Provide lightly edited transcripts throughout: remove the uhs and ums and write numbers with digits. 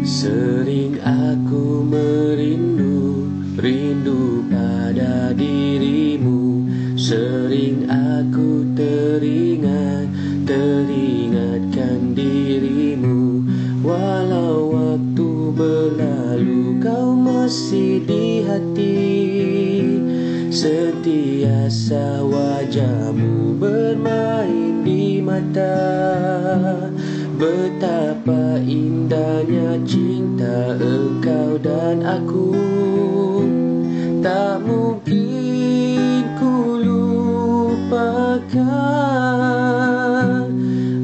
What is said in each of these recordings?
Sering aku merindu, rindu pada dirimu. Sering aku teringatkan dirimu. Walau waktu berlalu, kau masih di hati. Sentiasa wajahmu bermain di mata. Betapa indahnya cinta engkau dan aku. Tak mungkin ku lupakan.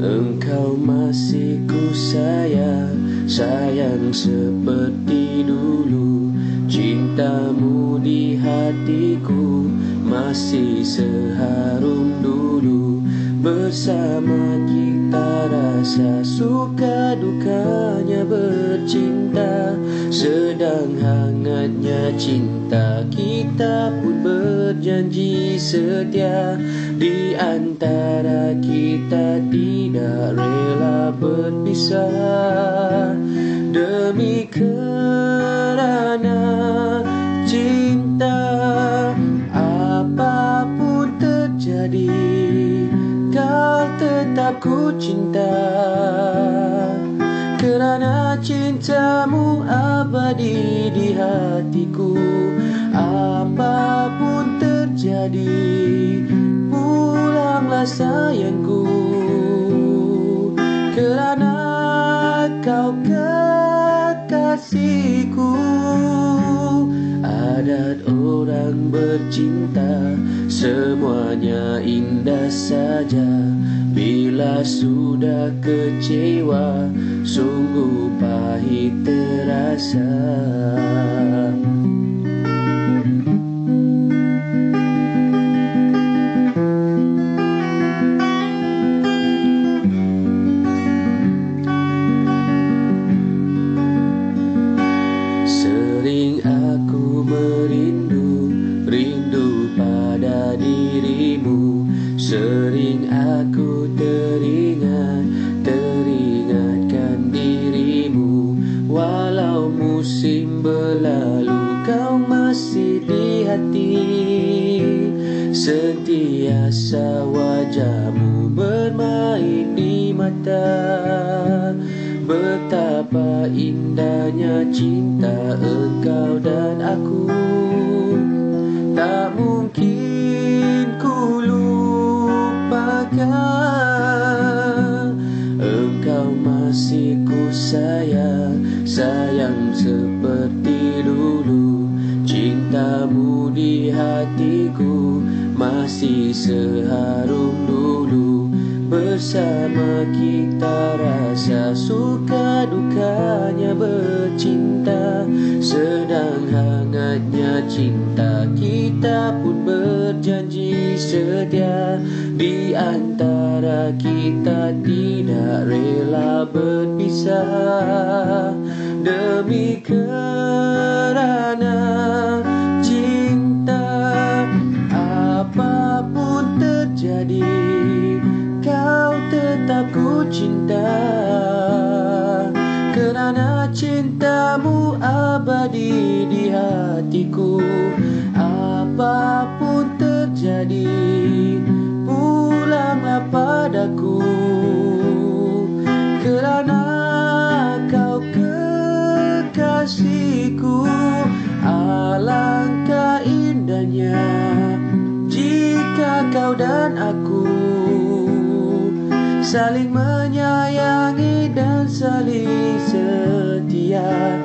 Engkau masih ku sayang, sayang seperti dulu. Cintamu di hatiku masih seharum dulu. Bersama kita rasa suka dukanya bercinta. Sedang hangatnya cinta, kita pun berjanji setia. Di antara kita tidak rela berpisah. Demi kerana cinta, apapun terjadi, kau tetap ku cinta. Kerana cintamu abadi di hatiku. Apapun terjadi, pulanglah sayangku. Kerana kau kekasihku. Adat orang bercinta semuanya indah saja. Bila sudah kecewa, sungguh pahit terasa. Sering aku merindu, rindu pada dirimu. Sering aku teringatkan dirimu. Walau musim berlalu, kau masih di hati. Sentiasa wajahmu bermain di mata. Betapa indahnya cinta engkau dan aku. Tak mungkin ku lupakan. Engkau masih ku sayang, sayang seperti dulu. Cintamu di hatiku masih seharum dulu. Bersama kita rasa suka dukanya bercinta. Sedang hangatnya cinta, kita pun berjanji setia. Di antara kita tidak rela berpisah. Demi kerana cinta, apapun terjadi, kau tetap ku cinta. Kerana cintamu abadi di hatiku. Apapun terjadi, pulanglah padaku. Kerana kau kekasihku. Alangkah indahnya jika kau dan aku saling menyayangi dan saling setia.